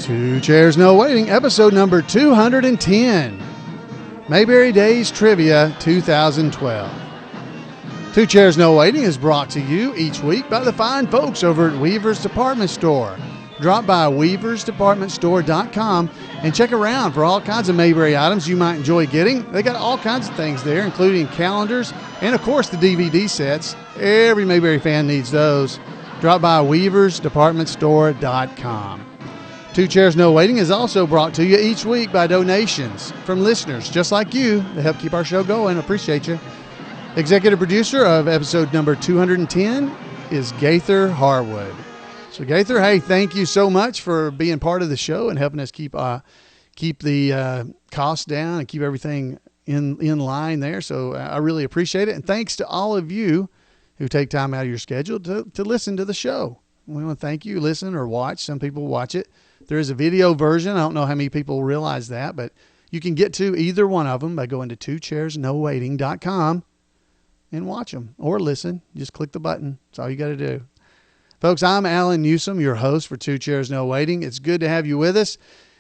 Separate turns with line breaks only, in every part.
Two Chairs No Waiting, episode number 210, Maybery Days Trivia 2012. Two Chairs No Waiting is brought to you each week by the fine folks over at Weaver's Department Store. Drop by weaversdepartmentstore.com and check around for all kinds of Mayberry items you might enjoy getting. They got all kinds of things there, including calendars and, of course, the DVD sets. Every Mayberry fan needs those. Drop by weaversdepartmentstore.com. Two Chairs No Waiting is also brought to you each week by donations from listeners just like you that help keep our show going. Appreciate you. Executive producer of episode number 210 is Gaither Harwood. So Gaither, hey, thank you so much for being part of the show and helping us keep the costs down and keep everything in line there. So I really appreciate it. And thanks to all of you who take time out of your schedule to listen to the show. We want to thank you, listen or watch. Some people watch it. There is a video version. I don't know how many people realize that, but you can get to either one of them by going to twochairsnowaiting.com and watch them or listen. Just click the button. That's all you got to do. Folks, I'm Alan Newsom, your host for Two Chairs No Waiting. It's good to have you with us.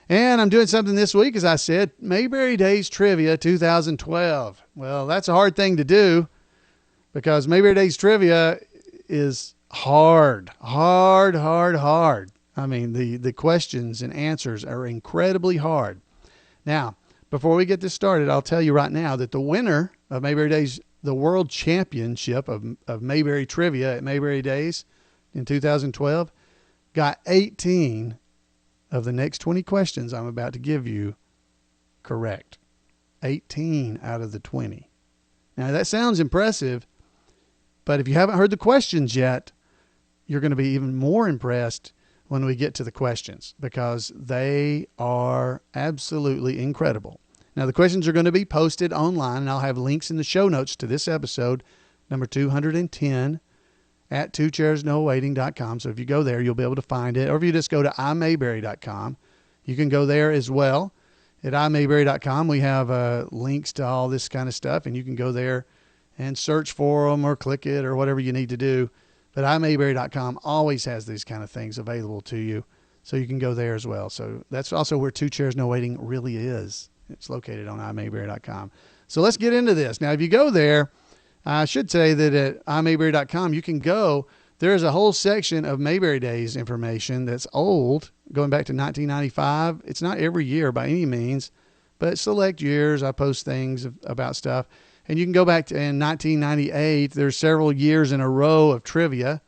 And I'm doing something this week, as I said, Maybery Days Trivia 2012. Well, that's a hard thing to do because Maybery Days Trivia is hard. I mean, the questions and answers are incredibly hard. Now, before we get this started, I'll tell you right now that the winner of Maybery Days, the World Championship of Mayberry Trivia at Maybery Days in 2012, got 18 of the next 20 questions I'm about to give you correct. 18 out of the 20. Now, that sounds impressive, but if you haven't heard the questions yet, you're going to be even more impressed when we get to the questions because they are absolutely incredible. Now, the questions are going to be posted online, and I'll have links in the show notes to this episode, number 210, at twochairsnowaiting.com. So if you go there, you'll be able to find it. Or if you just go to imayberry.com, you can go there as well. At imayberry.com, we have links to all this kind of stuff, and you can go there and search for them or click it or whatever you need to do. But imayberry.com always has these kind of things available to you, so you can go there as well. So that's also where Two Chairs No Waiting really is. It's located on imayberry.com. So let's get into this. Now, if you go there, I should say that at imayberry.com, you can go. There's a whole section of Maybery Days information that's old, going back to 1995. It's not every year by any means, but select years. I post things about stuff. And you can go back to in 1998. There's several years in a row of trivia.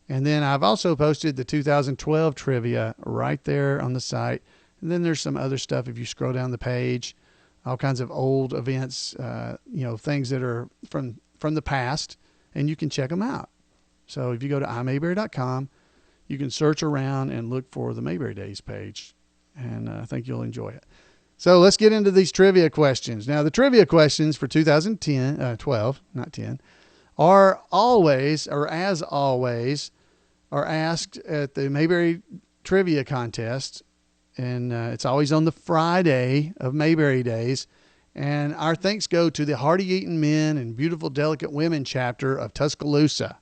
And then I've also posted the 2012 trivia right there on the site. And then there's some other stuff if you scroll down the page, all kinds of old events, things that are from the past, and you can check them out. So if you go to imayberry.com, you can search around and look for the Maybery Days page, and I think you'll enjoy it. So let's get into these trivia questions. Now, the trivia questions for 12, not 10, are always, or as always, are asked at the Maybery Trivia Contest, and it's always on the Friday of Maybery Days. And our thanks go to the Hearty-Eating Men and Beautiful Delicate Women chapter of Tuscaloosa,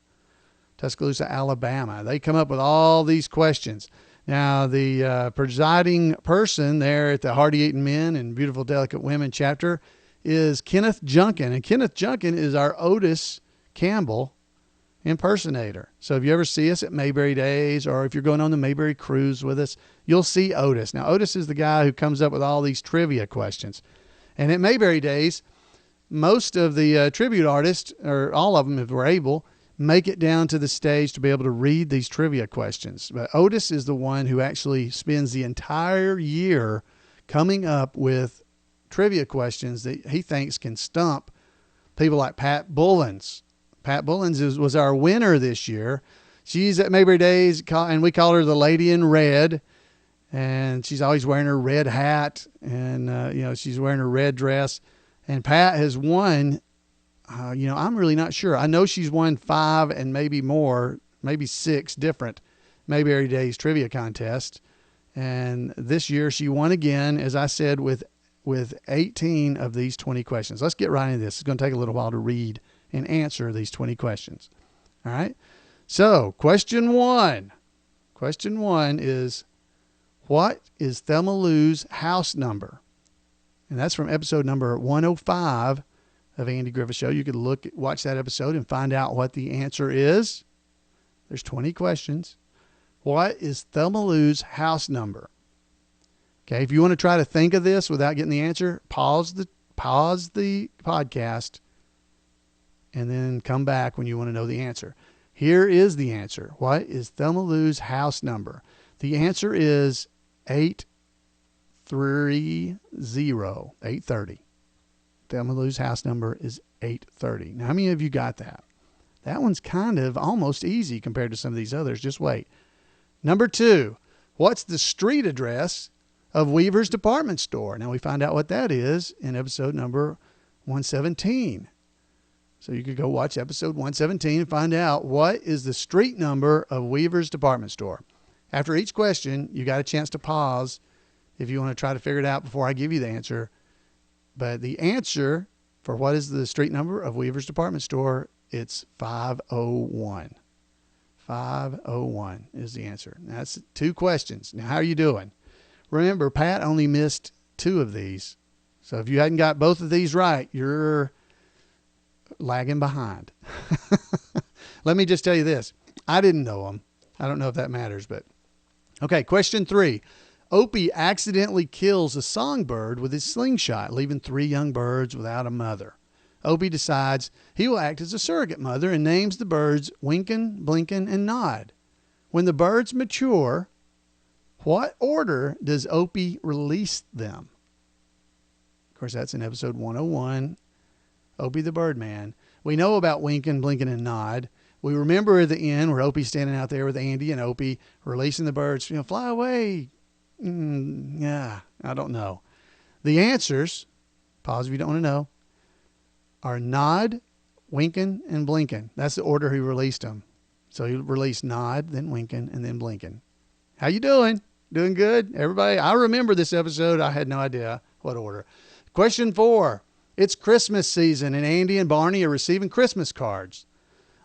Alabama. They come up with all these questions. Now, the presiding person there at the Hearty-Eating Men and Beautiful Delicate Women chapter is Kenneth Junkin. And Kenneth Junkin is our Otis Campbell impersonator. So if you ever see us at Maybery Days or if you're going on the Mayberry cruise with us, you'll see Otis. Now, Otis is the guy who comes up with all these trivia questions. And at Maybery Days, most of the tribute artists, or all of them if we're able, make it down to the stage to be able to read these trivia questions. But Otis is the one who actually spends the entire year coming up with trivia questions that he thinks can stump people like Pat Bullins. Pat Bullins was our winner this year. She's at Maybery Days, and we call her the Lady in Red. And she's always wearing her red hat, and she's wearing her red dress. And Pat has won. I'm really not sure. I know she's won 5 and maybe more, maybe 6 different Maybery Days trivia contests. And this year she won again, as I said, with 18 of these 20 questions. Let's get right into this. It's going to take a little while to read and answer these 20 questions. All right. So question one is, What is Thelma Lou's house number? And that's from episode number 105 of Andy Griffith Show. You could watch that episode and find out what the answer is. There's 20 questions. What is Thelma Lou's house number? Okay, if you want to try to think of this without getting the answer, pause the podcast and then come back when you want to know the answer. Here is the answer. What is Thelma Lou's house number? The answer is 830. Thelma Lou's house number is 830. Now, how many of you got that? That one's kind of almost easy compared to some of these others. Just wait. Number 2, what's the street address of Weaver's department store? Now, we find out what that is in episode number 117. So you could go watch episode 117 and find out what is the street number of Weaver's department store. After each question, you got a chance to pause if you want to try to figure it out before I give you the answer. But the answer for what is the street number of Weaver's department store, it's 501. 501 is the answer. Now, that's 2 questions. Now, how are you doing? Remember, Pat only missed 2 of these. So if you hadn't got both of these right, you're lagging behind. Let me just tell you this. I didn't know them. I don't know if that matters, but okay. Question 3. Opie accidentally kills a songbird with his slingshot, leaving 3 young birds without a mother. Opie decides he will act as a surrogate mother and names the birds Winkin', Blinkin', and Nod. When the birds mature, what order does Opie release them? Of course, that's in episode 101, Opie the Birdman. We know about Winkin', Blinkin', and Nod. We remember at the end where Opie's standing out there with Andy and Opie releasing the birds, fly away. Yeah, I don't know. The answers, pause if you don't want to know, are Nod, Winkin', and Blinkin'. That's the order he released them. So he released Nod, then Winkin', and then Blinkin'. How you doing? Doing good? Everybody? I remember this episode. I had no idea what order. Question 4. It's Christmas season, and Andy and Barney are receiving Christmas cards.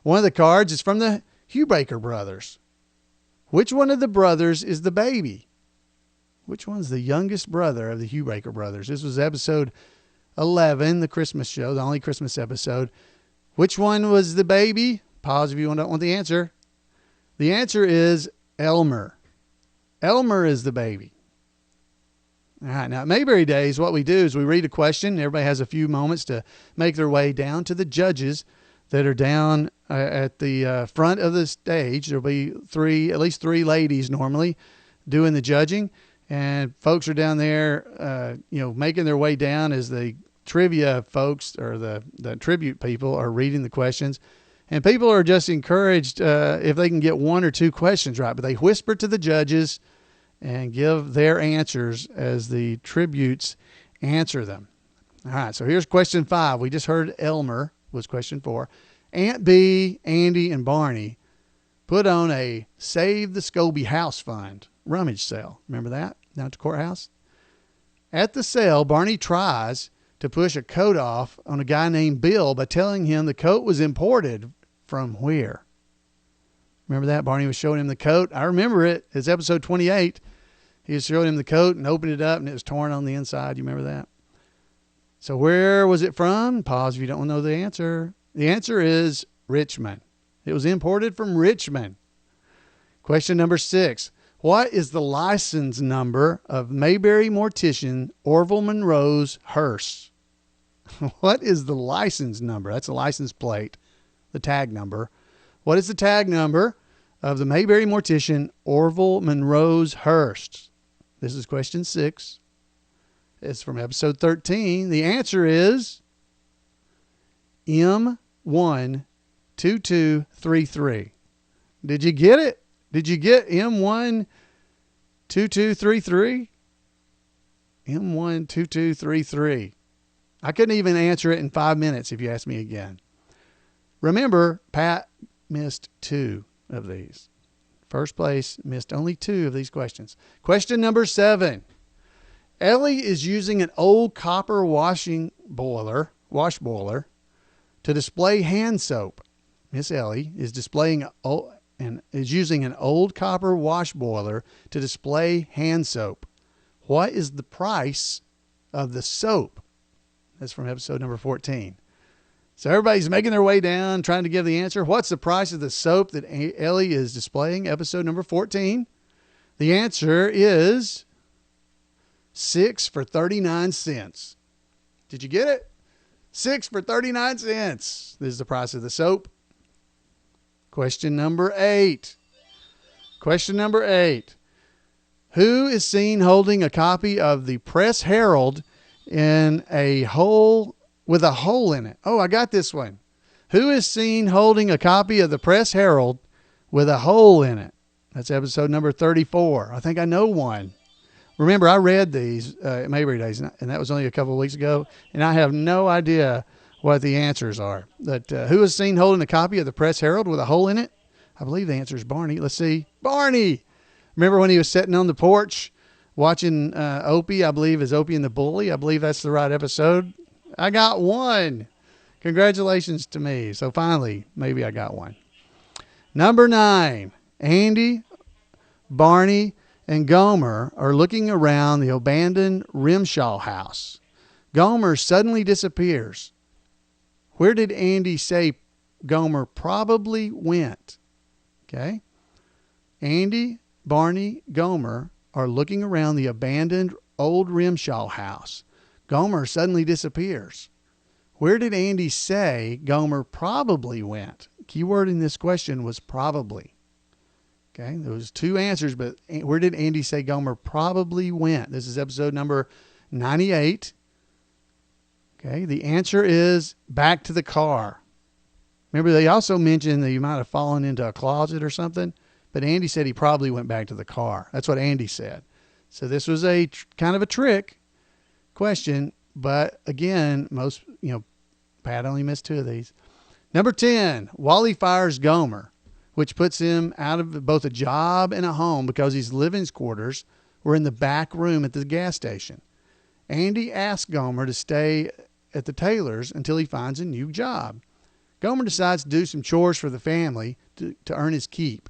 One of the cards is from the Hubaker brothers. Which one of the brothers is the baby? Which one's the youngest brother of the Hubaker brothers? This was episode 11, the Christmas show, the only Christmas episode. Which one was the baby? Pause if you don't want the answer. The answer is Elmer. Elmer is the baby. All right, now at Mayberry Days, what we do is we read a question. Everybody has a few moments to make their way down to the judges that are down at the front of the stage. There'll be at least three ladies normally doing the judging. And folks are down there, making their way down as the trivia folks or the tribute people are reading the questions. And people are just encouraged if they can get 1 or 2 questions right. But they whisper to the judges and give their answers as the tributes answer them. All right, so here's question 5. We just heard Elmer was question 4. Aunt Bee, Andy, and Barney put on a Save the Scobie House Fund rummage sale. Remember that? Down at the courthouse? At the sale, Barney tries to push a coat off on a guy named Bill by telling him the coat was imported from where? Remember that? Barney was showing him the coat. I remember it. It's episode 28. He was showing him the coat and opened it up and it was torn on the inside. You remember that? So where was it from? Pause if you don't know the answer. The answer is Richmond. It was imported from Richmond. Question number 6. What is the license number of Mayberry mortician Orville Monroe's hearse? What is the license number? That's a license plate, the tag number. What is the tag number of the Mayberry mortician Orville Monroe's hearse? This is question 6. It's from episode 13. The answer is M12233. Did you get it? Did you get M12233? M12233. I couldn't even answer it in 5 minutes if you asked me again. Remember, Pat missed 2 of these. First place missed only 2 of these questions. Question number 7. Ellie is using an old copper wash boiler to display hand soap. Miss Ellie is displaying an and is using an old copper wash boiler to display hand soap. What is the price of the soap? That's from episode number 14. So everybody's making their way down, trying to give the answer. What's the price of the soap that Ellie is displaying? Episode number 14. The answer is 6 for 39 cents. Did you get it? 6 for 39 cents. This is the price of the soap. Question number 8. Question number 8. Who is seen holding a copy of the Press Herald in a hole with a hole in it? Oh, I got this one. Who is seen holding a copy of the Press Herald with a hole in it? That's episode number 34. I think I know one. Remember, I read these at Maybery Days, and that was only a couple of weeks ago, and I have no idea what the answers are. But who is seen holding a copy of the Press Herald with a hole in it? I believe the answer is Barney. Let's see. Barney! Remember when he was sitting on the porch watching Opie, I believe, is Opie and the Bully? I believe that's the right episode. I got one. Congratulations to me. So finally, maybe I got one. Number 9. Andy, Barney, and Gomer are looking around the abandoned Rimshaw house. Gomer suddenly disappears. Where did Andy say Gomer probably went? Okay. Andy, Barney, Gomer are looking around the abandoned old Rimshaw house. Gomer suddenly disappears. Where did Andy say Gomer probably went? Keyword in this question was probably. Okay, there was 2 answers, but where did Andy say Gomer probably went? This is episode number 98. Okay, the answer is back to the car. Remember, they also mentioned that you might have fallen into a closet or something, but Andy said he probably went back to the car. That's what Andy said. So this was a kind of a trick question, but again, Pat only missed 2 of these. Number 10, Wally fires Gomer, which puts him out of both a job and a home because his living quarters were in the back room at the gas station. Andy asks Gomer to stay at the Taylors until he finds a new job. Gomer decides to do some chores for the family to earn his keep.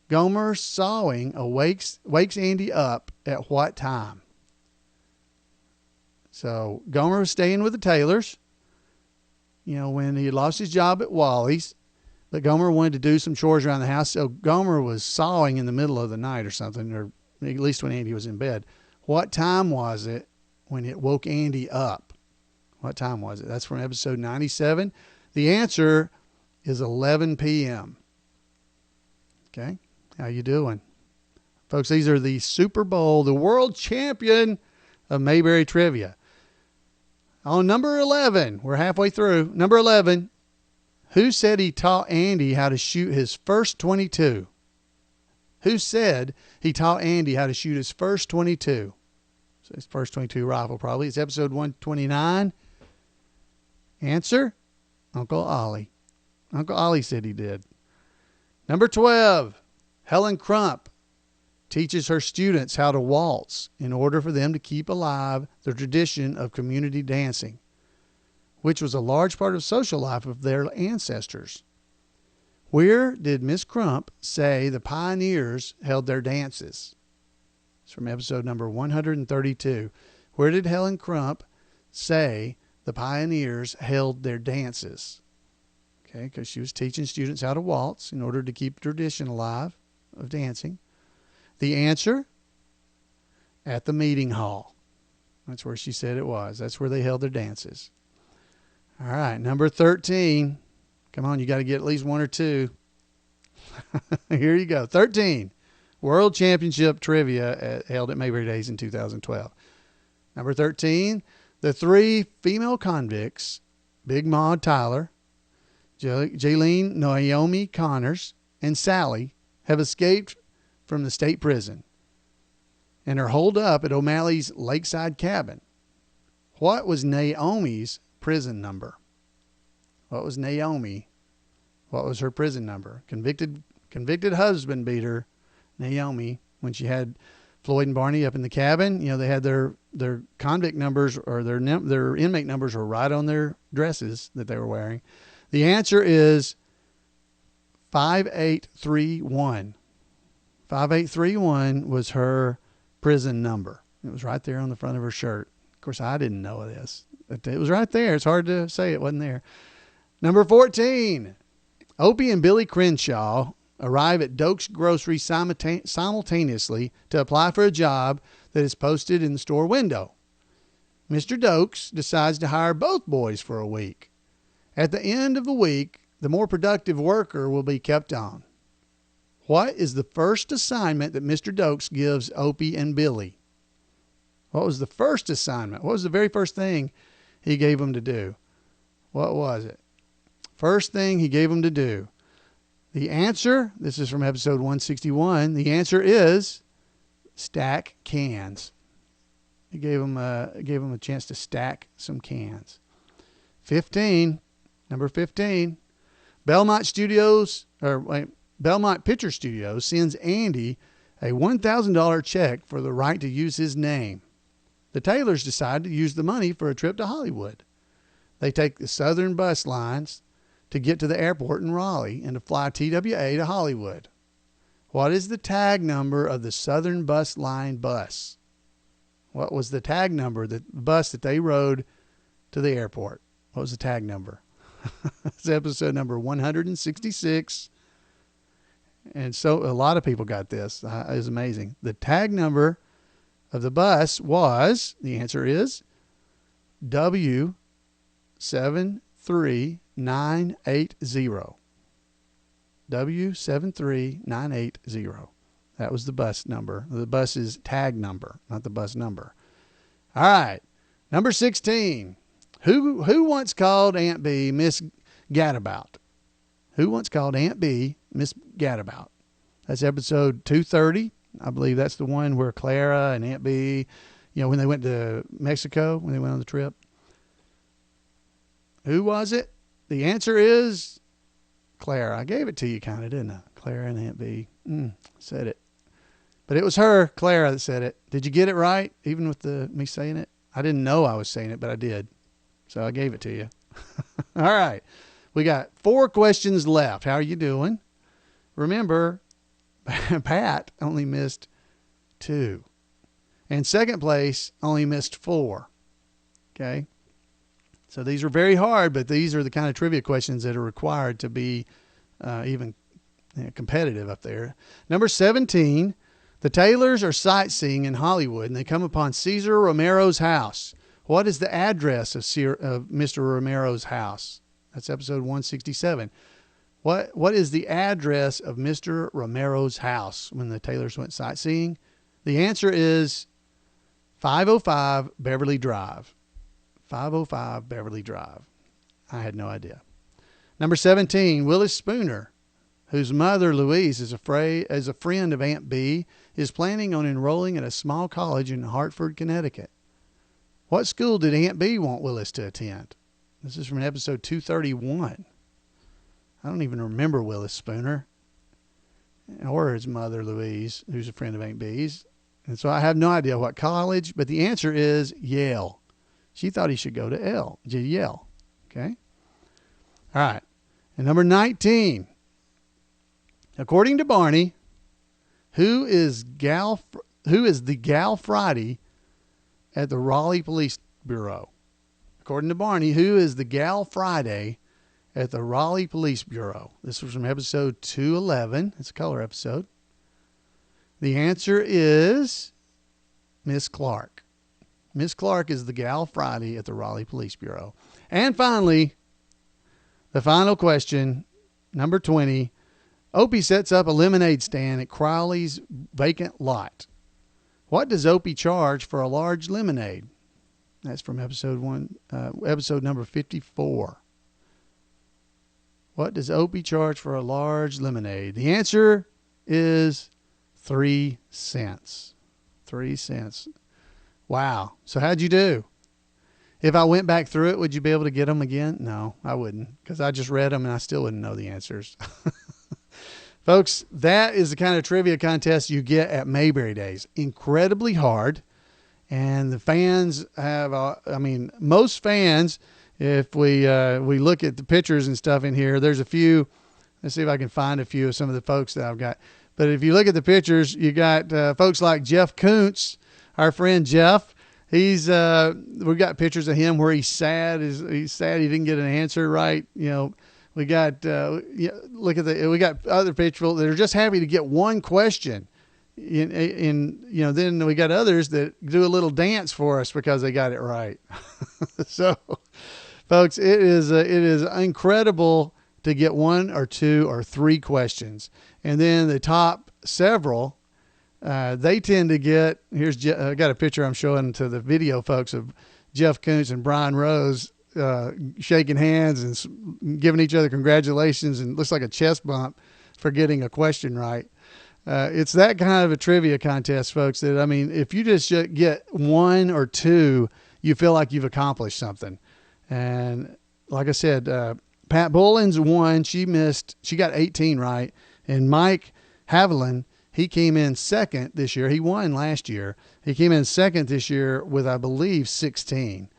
Gomer sawing wakes Andy up at what time? So Gomer was staying with the Taylors, when he had lost his job at Wally's. But Gomer wanted to do some chores around the house, so Gomer was sawing in the middle of the night or something, or at least when Andy was in bed. What time was it when it woke Andy up? What time was it? That's from episode 97. The answer is 11 p.m. Okay, how you doing? Folks, these are the Super Bowl, the world champion of Mayberry Trivia. On number 11, we're halfway through. Number 11. Who said he taught Andy how to shoot his first .22? Who said he taught Andy how to shoot his first .22? So his first .22 rifle, probably. It's episode 129. Answer? Uncle Ollie. Uncle Ollie said he did. Number 12. Helen Crump teaches her students how to waltz in order for them to keep alive the tradition of community dancing, which was a large part of social life of their ancestors. Where did Miss Crump say the pioneers held their dances? It's from episode number 132. Where did Helen Crump say the pioneers held their dances? Okay, because she was teaching students how to waltz in order to keep the tradition alive of dancing. The answer? At the meeting hall. That's where she said it was. That's where they held their dances. All right, number 13. Come on, you got to get at least 1 or 2. Here you go. 13. World Championship Trivia held at Maybery Days in 2012. Number 13. The 3 female convicts, Big Maud Tyler, Jaylene Naomi Connors, and Sally, have escaped from the state prison and are holed up at O'Malley's lakeside cabin. What was Naomi's prison number? What was Naomi? What was her prison number? Convicted husband beater Naomi, when she had Floyd and Barney up in the cabin. They had their convict numbers, or their inmate numbers were right on their dresses that they were wearing. The answer is 5831. 5831 was her prison number. It was right there on the front of her shirt. Of course, I didn't know this. But it was right there. It's hard to say it wasn't there. Number 14. Opie and Billy Crenshaw arrive at Doak's Grocery simultaneously to apply for a job that is posted in the store window. Mr. Doakes decides to hire both boys for a week. At the end of the week, the more productive worker will be kept on. What is the first assignment that Mr. Doakes gives Opie and Billy? What was the first assignment? What was the very first thing he gave them to do? What was it? First thing he gave them to do. The answer, this is from episode 161, the answer is stack cans. He gave them a chance to stack some cans. 15, number 15, Belmont Picture Studios sends Andy a $1,000 check for the right to use his name. The Taylors decide to use the money for a trip to Hollywood. They take the Southern bus lines to get to the airport in Raleigh and to fly TWA to Hollywood. What is the tag number of the Southern bus line bus? What was the tag number, the bus that they rode to the airport? What was the tag number? It's episode number 166. And so a lot of people got this. It was amazing. The tag number of the bus was, the answer is W73980. W73980. That was the bus number. The bus's tag number, not the bus number. All right. Number 16. Who once called Aunt B Miss Gadabout? Who once called Aunt B Miss Gadabout? That's episode 230. I believe that's the one where Clara and Aunt B, when they went to Mexico, when they went on the trip. Who was it? The answer is Clara. I gave it to you kind of, didn't I? Clara and Aunt B said it. But it was her, Clara, that said it. Did you get it right, even with me saying it? I didn't know I was saying it, but I did. So I gave it to you. All right. We got 4 questions left. How are you doing? Remember, Pat only missed 2. And second place only missed 4. Okay? So these are very hard, but these are the kind of trivia questions that are required to be even competitive up there. Number 17, the Taylors are sightseeing in Hollywood, and they come upon Cesar Romero's house. What is the address of Mr. Romero's house? That's episode 167. What is the address of Mr. Romero's house when the Taylors went sightseeing? The answer is 505 Beverly Drive. 505 Beverly Drive. I had no idea. Number 17, Willis Spooner, whose mother, Louise, is a friend of Aunt B, is planning on enrolling at a small college in Hartford, Connecticut. What school did Aunt B want Willis to attend? This is from episode 231. I don't even remember Willis Spooner or his mother, Louise, who's a friend of Aunt B's. And so I have no idea what college, but the answer is Yale. She thought he should go to Yale. Okay? All right. And number 19. According to Barney, who is the gal Friday at the Raleigh Police Bureau? According to Barney, who is the gal Friday at the Raleigh Police Bureau? This was from episode 211. It's a color episode. The answer is Miss Clark. Miss Clark is the gal Friday at the Raleigh Police Bureau. And finally, the final question, number 20. Opie sets up a lemonade stand at Crowley's vacant lot. What does Opie charge for a large lemonade? That's from episode number 54. What does Opie charge for a large lemonade? The answer is 3 cents. 3 cents. Wow. So how'd you do? If I went back through it, would you be able to get them again? No, I wouldn't, because I just read them and I still wouldn't know the answers. Folks, that is the kind of trivia contest you get at Mayberry Days. Incredibly hard. And the fans have, most fans, if we look at the pictures and stuff in here, there's a few Let's see if I can find a few of some of the folks that I've got. But if you look at the pictures, you got folks like Jeff Kuntz, our friend Jeff. We've got pictures of him where he's sad. He's sad he didn't get an answer right. We got we got other people that are just happy to get one question. Then we got others that do a little dance for us because they got it right. So, folks, it is incredible to get one or two or three questions, and then the top several, they tend to get. I got a picture I'm showing to the video folks of Jeff Kuntz and Brian Rose shaking hands and giving each other congratulations, and looks like a chest bump for getting a question right. It's that kind of a trivia contest, folks, that, I mean, if you just get one or two, you feel like you've accomplished something. And like I said, Pat Bullins won. She got 18 right. And Mike Haviland, he came in second this year. He won last year. He came in second this year with, I believe, 16.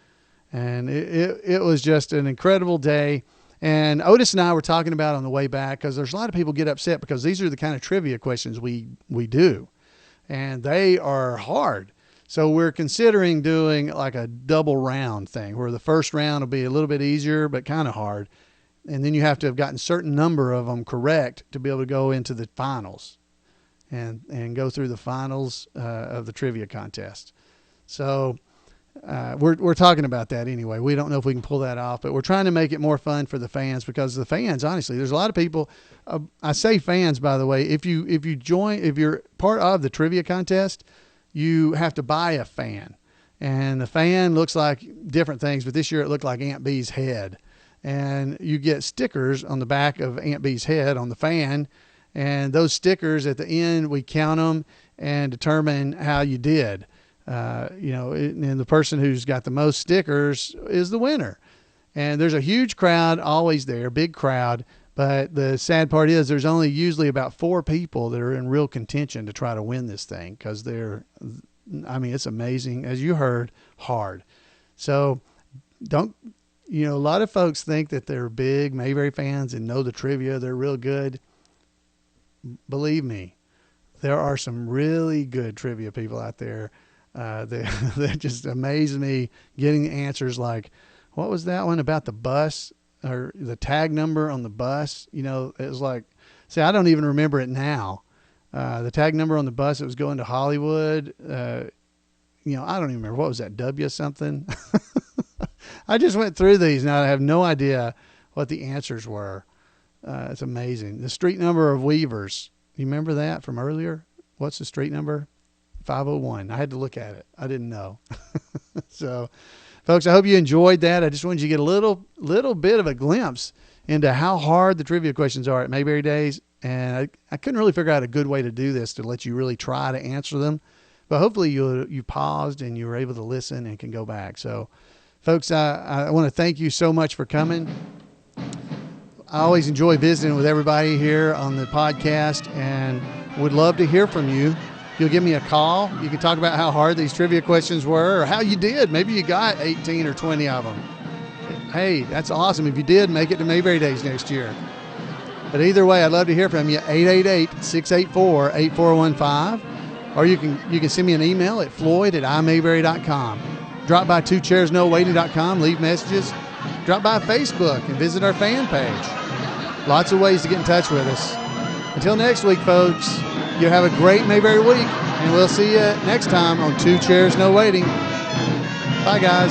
And it was just an incredible day. And Otis and I were talking about on the way back, because there's a lot of people get upset because these are the kind of trivia questions we do, and they are hard. So we're considering doing like a double round thing where the first round will be a little bit easier but kind of hard, and then you have to have gotten a certain number of them correct to be able to go into the finals and go through the finals of the trivia contest. So we're talking about that anyway. We don't know if we can pull that off, but we're trying to make it more fun for the fans, because the fans, honestly, there's a lot of people. I say fans, by the way. If you're part of the trivia contest, you have to buy a fan, and the fan looks like different things. But this year it looked like Aunt Bee's head, and you get stickers on the back of Aunt Bee's head on the fan, and those stickers at the end we count them and determine how you did. And the person who's got the most stickers is the winner. And there's a huge crowd always there, big crowd. But the sad part is there's only usually about 4 people that are in real contention to try to win this thing, because it's amazing, as you heard, hard. So a lot of folks think that they're big Mayberry fans and know the trivia. They're real good. Believe me, there are some really good trivia people out there. They just amaze me getting answers like, what was that one about the bus, or the tag number on the bus? It was like, see, I don't even remember it now. The tag number on the bus that was going to Hollywood, I don't even remember. What was that, W something? I just went through these and I have no idea what the answers were. It's amazing. The street number of Weavers. You remember that from earlier? What's the street number? 501. I had to look at it. I didn't know. So, folks, I hope you enjoyed that. I just wanted you to get a little bit of a glimpse into how hard the trivia questions are at Mayberry Days. And I couldn't really figure out a good way to do this to let you really try to answer them. But hopefully you paused and you were able to listen and can go back. So, folks, I want to thank you so much for coming. I always enjoy visiting with everybody here on the podcast, and would love to hear from you. You'll give me a call. You can talk about how hard these trivia questions were, or how you did. Maybe you got 18 or 20 of them. Hey, that's awesome. If you did, make it to Mayberry Days next year. But either way, I'd love to hear from you. 888-684-8415. Or you can send me an email at floyd@imayberry.com. Drop by twochairsnowaiting.com. Leave messages. Drop by Facebook and visit our fan page. Lots of ways to get in touch with us. Until next week, folks. You have a great Mayberry week, and we'll see you next time on Two Chairs No Waiting. Bye, guys.